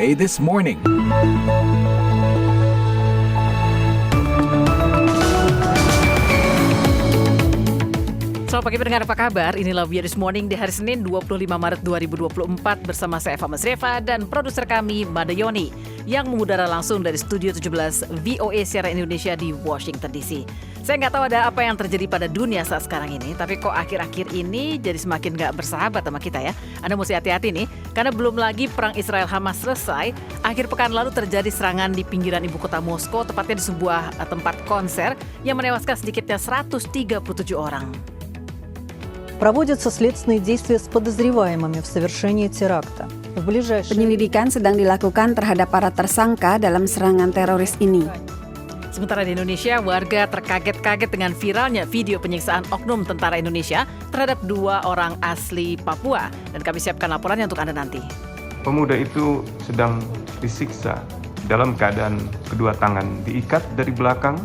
VOA This Morning. Selamat pagi pendengar, apa kabar? Inilah VOA This Morning di hari Senin 25 Maret 2024 bersama saya Eva Masreva dan produser kami Mada Yoni yang mengudara langsung dari Studio 17 VOA Siaran Indonesia di Washington DC. Saya nggak tahu ada apa yang terjadi pada dunia saat sekarang ini, tapi kok akhir-akhir ini jadi semakin nggak bersahabat sama kita ya. Anda mesti hati-hati nih, karena belum lagi perang Israel-Hamas selesai. Akhir pekan lalu terjadi serangan di pinggiran ibu kota Moskow, tepatnya di sebuah tempat konser yang menewaskan sedikitnya 137 orang. Проводятся следственные действия с подозреваемыми в совершении теракта. Penyelidikan sedang dilakukan terhadap para tersangka dalam serangan teroris ini. Sementara di Indonesia, warga terkaget-kaget dengan viralnya video penyiksaan oknum tentara Indonesia terhadap 2 orang asli Papua. Dan kami siapkan laporannya untuk Anda nanti. Pemuda itu sedang disiksa dalam keadaan kedua tangan diikat dari belakang,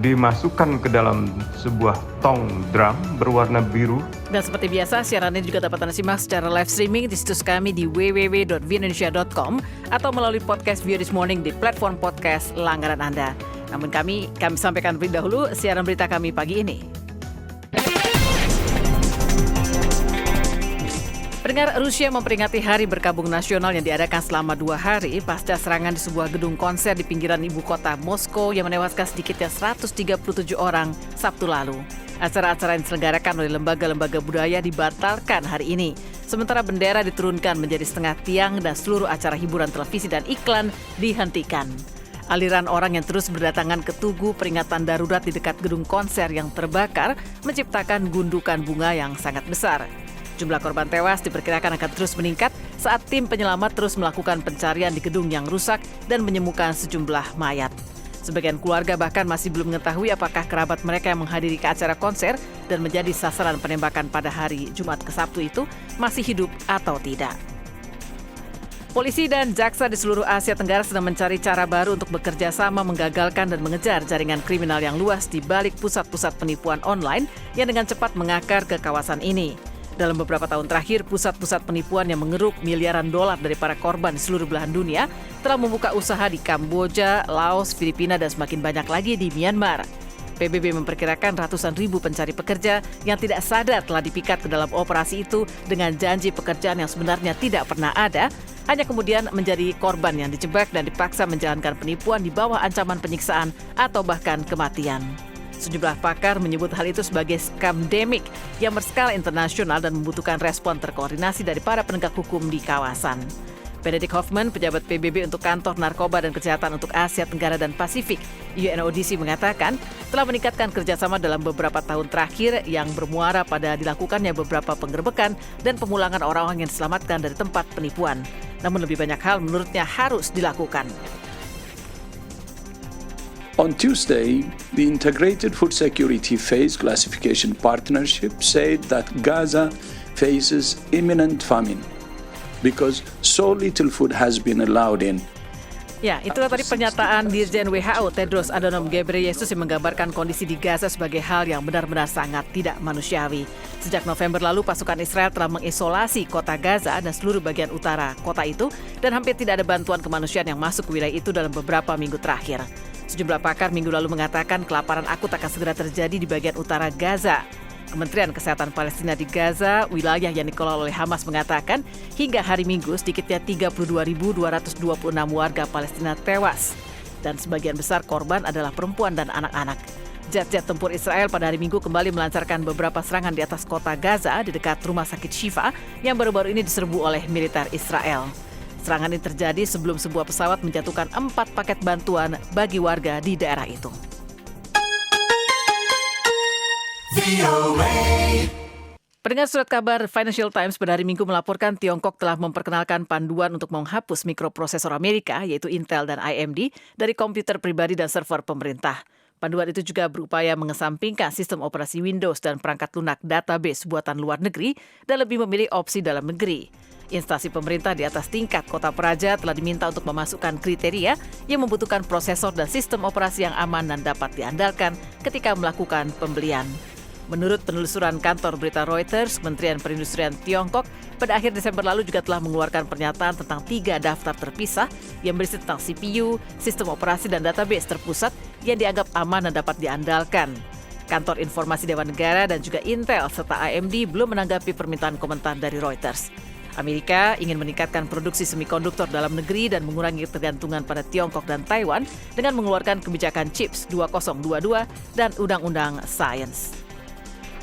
dimasukkan ke dalam sebuah tong drum berwarna biru. Dan seperti biasa, siaran ini juga dapat Anda simak secara live streaming di situs kami di www.voaindonesia.com atau melalui podcast VOA This Morning di platform podcast langganan Anda. Namun kami sampaikan lebih dahulu siaran berita kami pagi ini. Pendengar, Rusia memperingati Hari Berkabung Nasional yang diadakan selama 2 hari pasca serangan di sebuah gedung konser di pinggiran ibu kota Moskow yang menewaskan sedikitnya 137 orang Sabtu lalu. Acara-acara yang diselenggarakan oleh lembaga-lembaga budaya dibatalkan hari ini. Sementara bendera diturunkan menjadi setengah tiang dan seluruh acara hiburan televisi dan iklan dihentikan. Aliran orang yang terus berdatangan ke tugu peringatan darurat di dekat gedung konser yang terbakar menciptakan gundukan bunga yang sangat besar. Jumlah korban tewas diperkirakan akan terus meningkat saat tim penyelamat terus melakukan pencarian di gedung yang rusak dan menemukan sejumlah mayat. Sebagian keluarga bahkan masih belum mengetahui apakah kerabat mereka yang menghadiri ke acara konser dan menjadi sasaran penembakan pada hari Jumat ke Sabtu itu masih hidup atau tidak. Polisi dan jaksa di seluruh Asia Tenggara sedang mencari cara baru untuk bekerja sama menggagalkan dan mengejar jaringan kriminal yang luas di balik pusat-pusat penipuan online yang dengan cepat mengakar ke kawasan ini. Dalam beberapa tahun terakhir, pusat-pusat penipuan yang mengeruk miliaran dolar dari para korban di seluruh belahan dunia telah membuka usaha di Kamboja, Laos, Filipina, dan semakin banyak lagi di Myanmar. PBB memperkirakan ratusan ribu pencari pekerja yang tidak sadar telah dipikat ke dalam operasi itu dengan janji pekerjaan yang sebenarnya tidak pernah ada, hanya kemudian menjadi korban yang dijebak dan dipaksa menjalankan penipuan di bawah ancaman penyiksaan atau bahkan kematian. Sejumlah pakar menyebut hal itu sebagai scamdemic yang berskala internasional dan membutuhkan respon terkoordinasi dari para penegak hukum di kawasan. Benedict Hoffman, pejabat PBB untuk Kantor Narkoba dan Kesehatan untuk Asia Tenggara dan Pasifik, UNODC, mengatakan telah meningkatkan kerjasama dalam beberapa tahun terakhir yang bermuara pada dilakukannya beberapa penggerbekan dan pemulangan orang-orang yang diselamatkan dari tempat penipuan. Namun lebih banyak hal menurutnya harus dilakukan. On Tuesday, the Integrated Food Security Phase Classification Partnership said that Gaza faces imminent famine because so little food has been allowed in. Ya, itulah tadi pernyataan Dirjen WHO Tedros Adhanom Ghebreyesus yang menggambarkan kondisi di Gaza sebagai hal yang benar-benar sangat tidak manusiawi. Sejak November lalu, pasukan Israel telah mengisolasi kota Gaza dan seluruh bagian utara kota itu dan hampir tidak ada bantuan kemanusiaan yang masuk ke wilayah itu dalam beberapa minggu terakhir. Sejumlah pakar minggu lalu mengatakan kelaparan akut akan segera terjadi di bagian utara Gaza. Kementerian Kesehatan Palestina di Gaza, wilayah yang dikelola oleh Hamas, mengatakan hingga hari Minggu sedikitnya 32.226 warga Palestina tewas. Dan sebagian besar korban adalah perempuan dan anak-anak. Jet-jet tempur Israel pada hari Minggu kembali melancarkan beberapa serangan di atas kota Gaza di dekat rumah sakit Shifa yang baru-baru ini diserbu oleh militer Israel. Serangan ini terjadi sebelum sebuah pesawat menjatuhkan 4 paket bantuan bagi warga di daerah itu. Pendengar, surat kabar Financial Times pada hari Minggu melaporkan Tiongkok telah memperkenalkan panduan untuk menghapus mikroprosesor Amerika, yaitu Intel dan AMD, dari komputer pribadi dan server pemerintah. Panduan itu juga berupaya mengesampingkan sistem operasi Windows dan perangkat lunak database buatan luar negeri dan lebih memilih opsi dalam negeri. Instansi pemerintah di atas tingkat kota Praja telah diminta untuk memasukkan kriteria yang membutuhkan prosesor dan sistem operasi yang aman dan dapat diandalkan ketika melakukan pembelian. Menurut penelusuran kantor berita Reuters, Kementerian Perindustrian Tiongkok pada akhir Desember lalu juga telah mengeluarkan pernyataan tentang 3 daftar terpisah yang berisi tentang CPU, sistem operasi dan database terpusat yang dianggap aman dan dapat diandalkan. Kantor Informasi Dewan Negara dan juga Intel serta AMD belum menanggapi permintaan komentar dari Reuters. Amerika ingin meningkatkan produksi semikonduktor dalam negeri dan mengurangi ketergantungan pada Tiongkok dan Taiwan dengan mengeluarkan kebijakan CHIPS 2022 dan Undang-Undang Sains.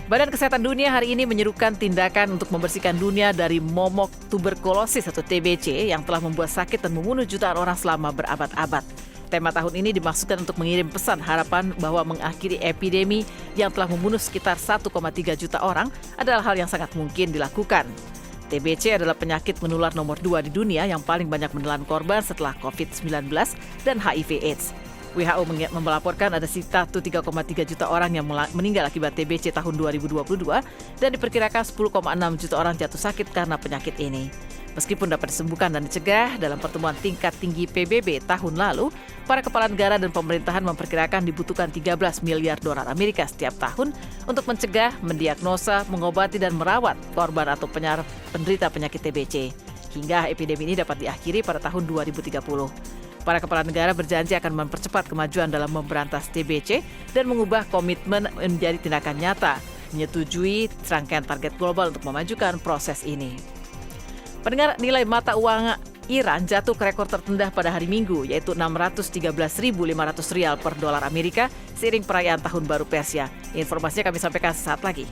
Badan Kesehatan Dunia hari ini menyerukan tindakan untuk membersihkan dunia dari momok tuberkulosis atau TBC yang telah membuat sakit dan membunuh jutaan orang selama berabad-abad. Tema tahun ini dimaksudkan untuk mengirim pesan harapan bahwa mengakhiri epidemi yang telah membunuh sekitar 1,3 juta orang adalah hal yang sangat mungkin dilakukan. TBC adalah penyakit menular nomor 2 di dunia yang paling banyak menelan korban setelah COVID-19 dan HIV/AIDS. WHO melaporkan ada sekitar 3,3 juta orang yang meninggal akibat TBC tahun 2022 dan diperkirakan 10,6 juta orang jatuh sakit karena penyakit ini. Meskipun dapat disembuhkan dan dicegah, dalam pertemuan tingkat tinggi PBB tahun lalu, para kepala negara dan pemerintahan memperkirakan dibutuhkan 13 miliar dolar Amerika setiap tahun untuk mencegah, mendiagnosa, mengobati dan merawat korban atau penderita penyakit TBC. Hingga epidemi ini dapat diakhiri pada tahun 2030. Para kepala negara berjanji akan mempercepat kemajuan dalam memberantas TBC dan mengubah komitmen menjadi tindakan nyata, menyetujui rangkaian target global untuk memajukan proses ini. Pendengar, nilai mata uang Iran jatuh ke rekor terendah pada hari Minggu, yaitu 613.500 rial per dolar Amerika seiring perayaan Tahun Baru Persia. Informasinya kami sampaikan sesaat lagi.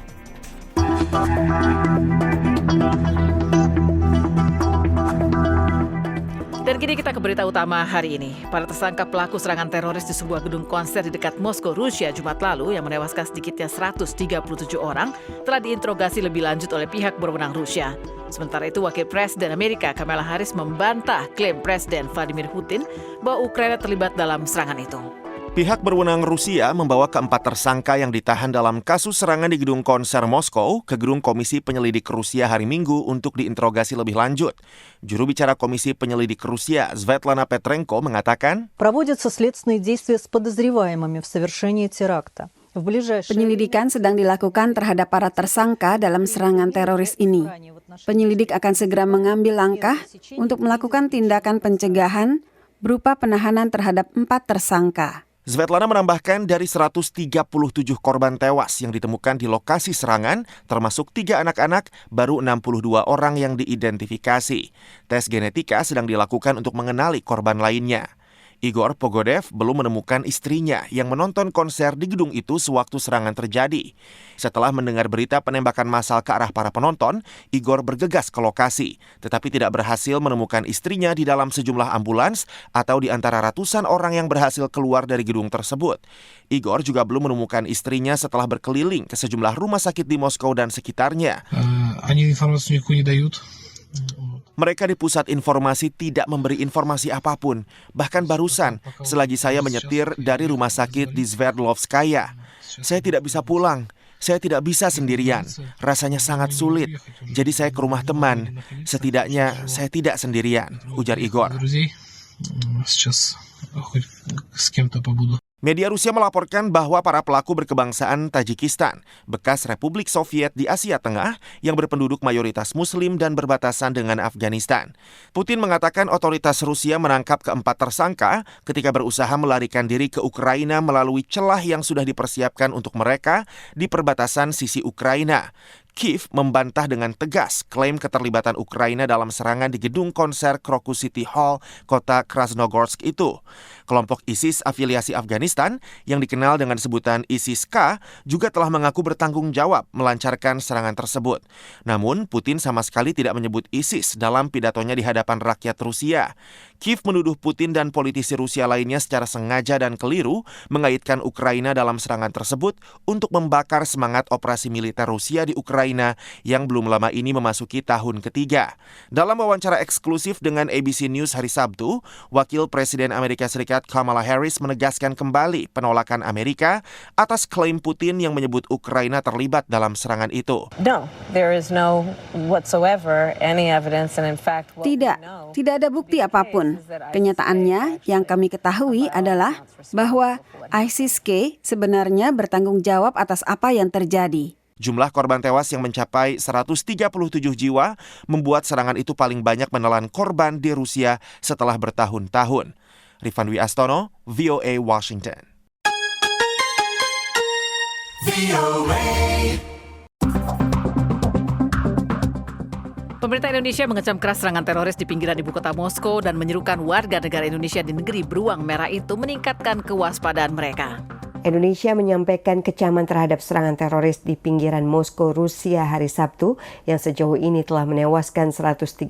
Dan kini kita ke berita utama hari ini. Para tersangka pelaku serangan teroris di sebuah gedung konser di dekat Moskow, Rusia Jumat lalu yang menewaskan sedikitnya 137 orang telah diinterogasi lebih lanjut oleh pihak berwenang Rusia. Sementara itu, Wakil Presiden Amerika Kamala Harris membantah klaim Presiden Vladimir Putin bahwa Ukraina terlibat dalam serangan itu. Pihak berwenang Rusia membawa keempat tersangka yang ditahan dalam kasus serangan di gedung konser Moskow ke gedung Komisi Penyelidik Rusia hari Minggu untuk diinterogasi lebih lanjut. Juru bicara Komisi Penyelidik Rusia, Svetlana Petrenko, mengatakan, Проводятся следственные действия с подозреваемыми в совершении теракта. Penyelidikan sedang dilakukan terhadap para tersangka dalam serangan teroris ini. Penyelidik akan segera mengambil langkah untuk melakukan tindakan pencegahan berupa penahanan terhadap 4 tersangka. Svetlana menambahkan dari 137 korban tewas yang ditemukan di lokasi serangan, termasuk 3 anak-anak, baru 62 orang yang diidentifikasi. Tes genetika sedang dilakukan untuk mengenali korban lainnya. Igor Pogodev belum menemukan istrinya yang menonton konser di gedung itu sewaktu serangan terjadi. Setelah mendengar berita penembakan massal ke arah para penonton, Igor bergegas ke lokasi, tetapi tidak berhasil menemukan istrinya di dalam sejumlah ambulans atau di antara ratusan orang yang berhasil keluar dari gedung tersebut. Igor juga belum menemukan istrinya setelah berkeliling ke sejumlah rumah sakit di Moskow dan sekitarnya. Mereka di pusat informasi tidak memberi informasi apapun. Bahkan barusan, selagi saya menyetir dari rumah sakit di Sverdlovskaya, saya tidak bisa pulang. Saya tidak bisa sendirian. Rasanya sangat sulit. Jadi saya ke rumah teman. Setidaknya saya tidak sendirian, ujar Igor. Media Rusia melaporkan bahwa para pelaku berkebangsaan Tajikistan, bekas Republik Soviet di Asia Tengah yang berpenduduk mayoritas Muslim dan berbatasan dengan Afghanistan. Putin mengatakan otoritas Rusia menangkap keempat tersangka ketika berusaha melarikan diri ke Ukraina melalui celah yang sudah dipersiapkan untuk mereka di perbatasan sisi Ukraina. Kiev membantah dengan tegas klaim keterlibatan Ukraina dalam serangan di gedung konser Crocus City Hall, kota Krasnogorsk itu. Kelompok ISIS afiliasi Afghanistan yang dikenal dengan sebutan ISIS-K juga telah mengaku bertanggung jawab melancarkan serangan tersebut. Namun, Putin sama sekali tidak menyebut ISIS dalam pidatonya di hadapan rakyat Rusia. Kiev menuduh Putin dan politisi Rusia lainnya secara sengaja dan keliru mengaitkan Ukraina dalam serangan tersebut untuk membakar semangat operasi militer Rusia di Ukraina yang belum lama ini memasuki tahun ketiga. Dalam wawancara eksklusif dengan ABC News hari Sabtu, Wakil Presiden Amerika Serikat Kamala Harris menegaskan kembali penolakan Amerika atas klaim Putin yang menyebut Ukraina terlibat dalam serangan itu. Tidak ada bukti apapun. telepon. Kenyataannya, yang kami ketahui adalah bahwa ISIS-K sebenarnya bertanggung jawab atas apa yang terjadi. Jumlah korban tewas yang mencapai 137 jiwa membuat serangan itu paling banyak menelan korban di Rusia setelah bertahun-tahun. Rifan Dwi Astono, VOA Washington. Pemerintah Indonesia mengecam keras serangan teroris di pinggiran ibu kota Moskow dan menyerukan warga negara Indonesia di negeri beruang merah itu meningkatkan kewaspadaan mereka. Indonesia menyampaikan kecaman terhadap serangan teroris di pinggiran Moskow, Rusia hari Sabtu yang sejauh ini telah menewaskan 137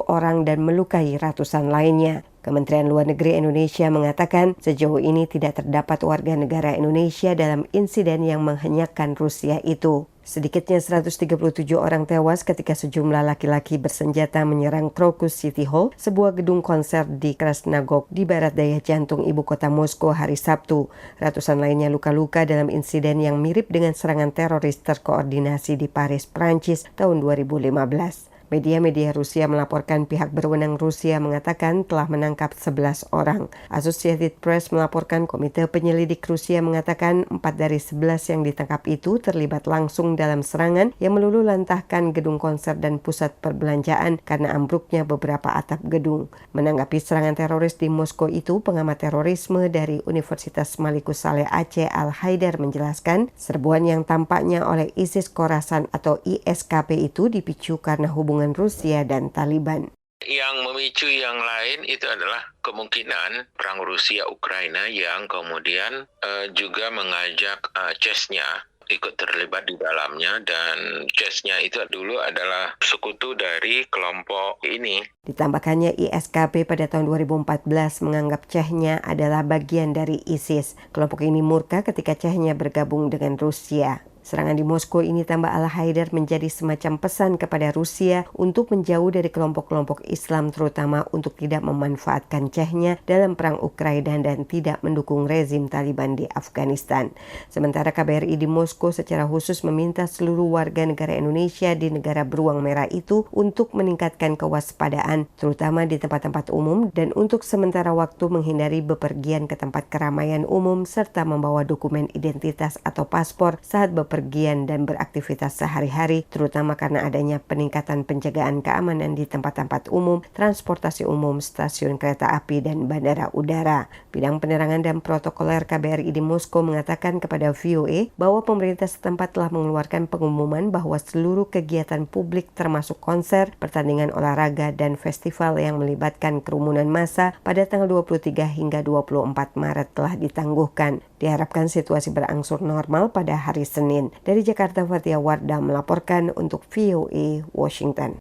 orang dan melukai ratusan lainnya. Kementerian Luar Negeri Indonesia mengatakan sejauh ini tidak terdapat warga negara Indonesia dalam insiden yang menghenyakkan Rusia itu. Sedikitnya 137 orang tewas ketika sejumlah laki-laki bersenjata menyerang Crocus City Hall, sebuah gedung konser di Krasnogorsk di barat daya jantung ibu kota Moskow hari Sabtu. Ratusan lainnya luka-luka dalam insiden yang mirip dengan serangan teroris terkoordinasi di Paris, Prancis tahun 2015. Media-media Rusia melaporkan pihak berwenang Rusia mengatakan telah menangkap 11 orang. Associated Press melaporkan Komite Penyelidik Rusia mengatakan 4 dari 11 yang ditangkap itu terlibat langsung dalam serangan yang meluluhlantahkan gedung konser dan pusat perbelanjaan karena ambruknya beberapa atap gedung. Menanggapi serangan teroris di Moskow itu, pengamat terorisme dari Universitas Malikus Saleh Aceh Al-Haidar menjelaskan serbuan yang tampaknya oleh ISIS Khorasan atau ISKP itu dipicu karena hubungan Rusia dan Taliban. Yang memicu yang lain itu adalah kemungkinan perang Rusia-Ukraina yang kemudian juga mengajak CES-nya ikut terlibat di dalamnya, dan CES-nya itu dulu adalah sekutu dari kelompok ini. Ditambahkannya ISKP pada tahun 2014 menganggap Chechnya adalah bagian dari ISIS. Kelompok ini murka ketika Chechnya bergabung dengan Rusia. Serangan di Moskow ini, tambah Al-Haidar, menjadi semacam pesan kepada Rusia untuk menjauh dari kelompok-kelompok Islam, terutama untuk tidak memanfaatkan Chechnya dalam perang Ukraina dan tidak mendukung rezim Taliban di Afghanistan. Sementara KBRI di Moskow secara khusus meminta seluruh warga negara Indonesia di negara beruang merah itu untuk meningkatkan kewaspadaan, terutama di tempat-tempat umum, dan untuk sementara waktu menghindari bepergian ke tempat keramaian umum serta membawa dokumen identitas atau paspor saat bepergian dan beraktivitas sehari-hari, terutama karena adanya peningkatan penjagaan keamanan di tempat-tempat umum, transportasi umum, stasiun kereta api, dan bandara udara. Bidang penerangan dan protokoler KBRI di Moskow mengatakan kepada VOA bahwa pemerintah setempat telah mengeluarkan pengumuman bahwa seluruh kegiatan publik termasuk konser, pertandingan olahraga, dan festival yang melibatkan kerumunan massa pada tanggal 23 hingga 24 Maret telah ditangguhkan. Diharapkan situasi berangsur normal pada hari Senin. Dari Jakarta, Fatia Wardah melaporkan untuk VOA Washington.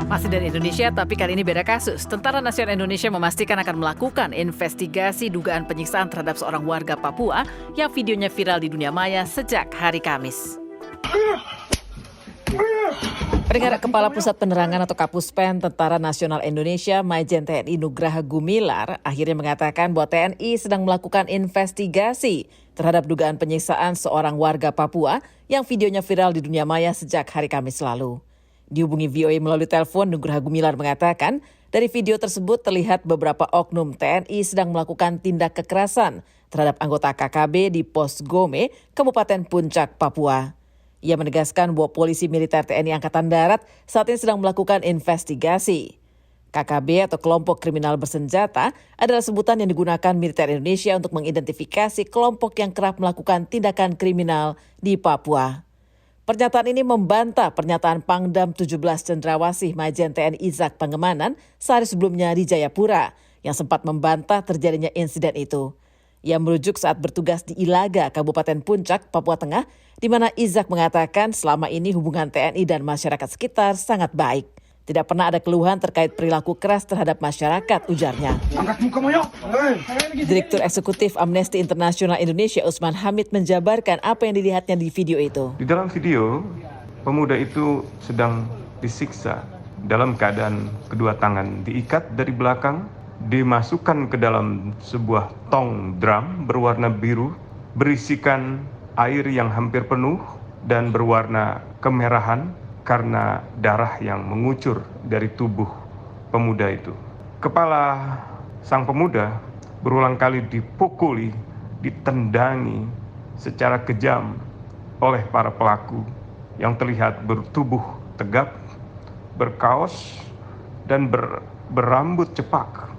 Masih dari Indonesia, tapi kali ini beda kasus. Tentara Nasional Indonesia memastikan akan melakukan investigasi dugaan penyiksaan terhadap seorang warga Papua yang videonya viral di dunia maya sejak hari Kamis. Pendengar, Kepala Pusat Penerangan atau Kapuspen Tentara Nasional Indonesia, Majen TNI Nugraha Gumilar, akhirnya mengatakan bahwa TNI sedang melakukan investigasi terhadap dugaan penyiksaan seorang warga Papua yang videonya viral di dunia maya sejak hari Kamis lalu. Dihubungi VOA melalui telepon, Nugraha Gumilar mengatakan dari video tersebut terlihat beberapa oknum TNI sedang melakukan tindak kekerasan terhadap anggota KKB di Pos Gome, Kabupaten Puncak, Papua. Ia menegaskan bahwa polisi militer TNI Angkatan Darat saat ini sedang melakukan investigasi. KKB atau kelompok kriminal bersenjata adalah sebutan yang digunakan militer Indonesia untuk mengidentifikasi kelompok yang kerap melakukan tindakan kriminal di Papua. Pernyataan ini membantah pernyataan Pangdam 17 Cendrawasih Majen TNI Izak Pangemanan sehari sebelumnya di Jayapura yang sempat membantah terjadinya insiden itu. Ia merujuk saat bertugas di Ilaga, Kabupaten Puncak, Papua Tengah, di mana Izak mengatakan selama ini hubungan TNI dan masyarakat sekitar sangat baik. Tidak pernah ada keluhan terkait perilaku keras terhadap masyarakat, ujarnya. Direktur Eksekutif Amnesty International Indonesia, Usman Hamid, menjabarkan apa yang dilihatnya di video itu. Di dalam video, pemuda itu sedang disiksa dalam keadaan kedua tangan diikat dari belakang, dimasukkan ke dalam sebuah tong drum berwarna biru berisikan air yang hampir penuh dan berwarna kemerahan karena darah yang mengucur dari tubuh pemuda itu. Kepala sang pemuda berulang kali dipukuli, ditendangi secara kejam oleh para pelaku yang terlihat bertubuh tegap, berkaos, dan berambut cepak.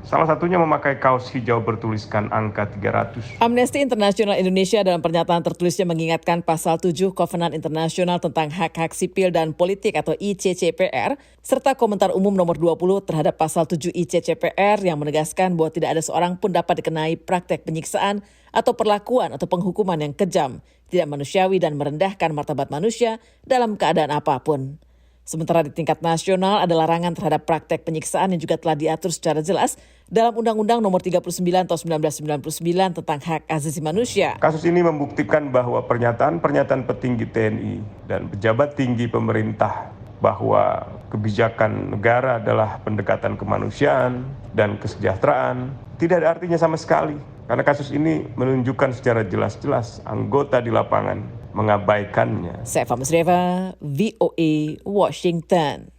Salah satunya memakai kaos hijau bertuliskan angka 300. Amnesty International Indonesia dalam pernyataan tertulisnya mengingatkan pasal 7 Kovenan Internasional tentang Hak-Hak Sipil dan Politik atau ICCPR, serta komentar umum nomor 20 terhadap pasal 7 ICCPR yang menegaskan bahwa tidak ada seorang pun dapat dikenai praktek penyiksaan atau perlakuan atau penghukuman yang kejam, tidak manusiawi dan merendahkan martabat manusia dalam keadaan apapun. Sementara di tingkat nasional ada larangan terhadap praktek penyiksaan yang juga telah diatur secara jelas dalam Undang-Undang Nomor 39 Tahun 1999 tentang Hak Asasi Manusia. Kasus ini membuktikan bahwa pernyataan-pernyataan petinggi TNI dan pejabat tinggi pemerintah bahwa kebijakan negara adalah pendekatan kemanusiaan dan kesejahteraan tidak ada artinya sama sekali. Karena kasus ini menunjukkan secara jelas-jelas anggota di lapangan mengabaikannya. Saya Musreva, VOA, Washington.